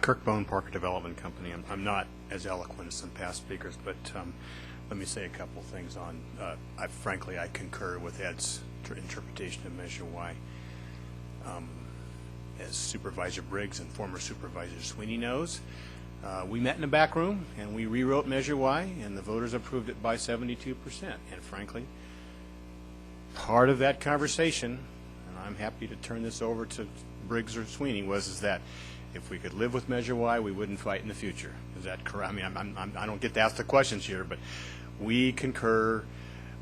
Kirk Parker Development Company. I'm not as eloquent as some past speakers, but let me say a couple things on. Frankly, I concur with Ed's interpretation of Measure Y. As Supervisor Briggs and former Supervisor Sweeney knows, we met in a back room and we rewrote Measure Y, and the voters approved it by 72%. And frankly, part of that conversation, and I'm happy to turn this over to Briggs or Sweeney, was that if we could live with Measure Y, we wouldn't fight in the future. Is that correct? I mean, I don't get to ask the questions here, but we concur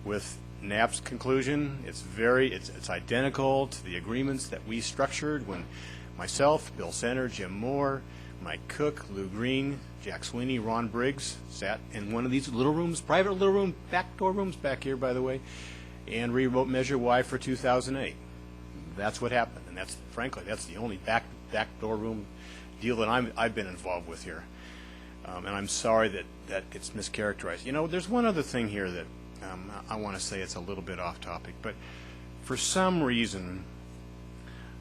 with Knapp's conclusion. It's identical to the agreements that we structured when myself, Bill Center, Jim Moore, Mike Cook, Lou Green, Jack Sweeney, Ron Briggs sat in one of these little rooms, private little room, backdoor rooms back here, by the way, and rewrote Measure Y for 2008. That's what happened, and frankly, that's the only backdoor room deal that I've been involved with here. And I'm sorry that it's mischaracterized. You know, there's one other thing here that I want to say. It's a little bit off topic, but for some reason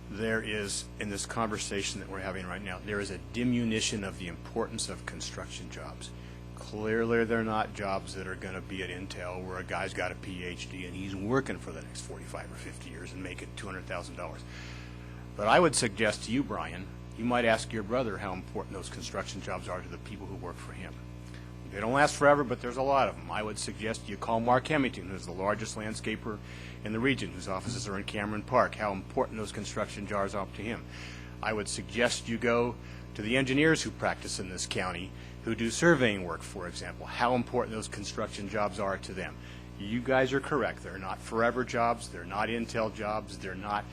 there is, in this conversation that we're having right now, there is a diminution of the importance of construction jobs. Clearly they're not jobs that are going to be at Intel where a guy's got a PhD and he's working for the next 45 or 50 years and making $200,000. But I would suggest to you, Brian, you might ask your brother how important those construction jobs are to the people who work for him. They don't last forever, but there's a lot of them. I would suggest you call Mark Hemington, who's the largest landscaper in the region, whose offices are in Cameron Park, how important those construction jobs are to him. I would suggest you go to the engineers who practice in this county, who do surveying work, for example, how important those construction jobs are to them. You guys are correct. They're not forever jobs. They're not Intel jobs. They're not,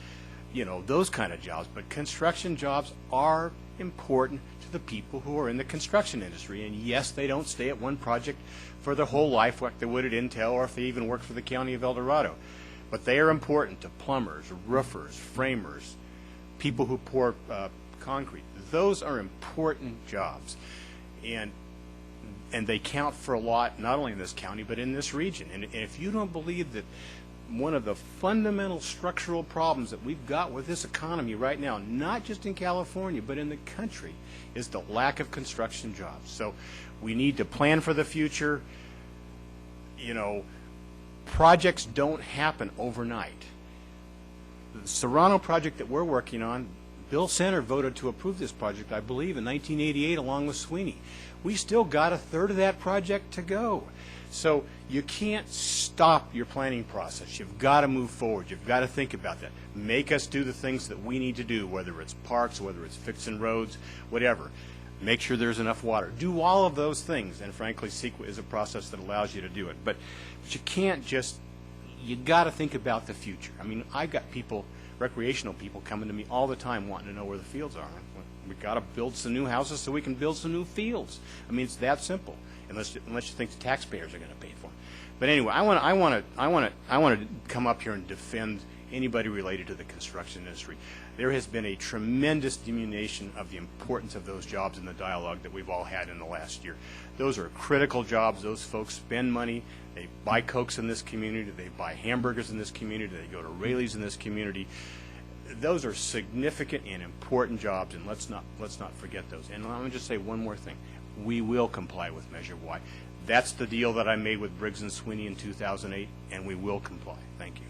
those kind of jobs. But construction jobs are important to the people who are in the construction industry. And yes, they don't stay at one project for their whole life like they would at Intel, or if they even work for the county of El Dorado. But they are important to plumbers, roofers, framers, people who pour concrete. Those are important jobs. And they count for a lot, not only in this county, but in this region. And if you don't believe that one of the fundamental structural problems that we've got with this economy right now, not just in California, but in the country, is the lack of construction jobs. So we need to plan for the future. Projects don't happen overnight. The Serrano project that we're working on, Bill Center voted to approve this project, I believe, in 1988 along with Sweeney. We still got a third of that project to go. So you can't stop your planning process. You've got to move forward. You've got to think about that. Make us do the things that we need to do, whether it's parks, whether it's fixing roads, whatever. Make sure there's enough water. Do all of those things, and frankly, CEQA is a process that allows you to do it. But you can't just, you got to think about the future. I mean, I've got people, recreational people, coming to me all the time wanting to know where the fields are. We've got to build some new houses so we can build some new fields. I mean, it's that simple, unless you think the taxpayers are going to pay for them. But anyway, I want to come up here and defend anybody related to the construction industry. There has been a tremendous diminution of the importance of those jobs in the dialogue that we've all had in the last year. Those are critical jobs. Those folks spend money. They buy Cokes in this community. They buy hamburgers in this community. They go to Raley's in this community. Those are significant and important jobs, and let's not forget those. And let me just say one more thing. We will comply with Measure Y. That's the deal that I made with Briggs and Sweeney in 2008, and we will comply. Thank you.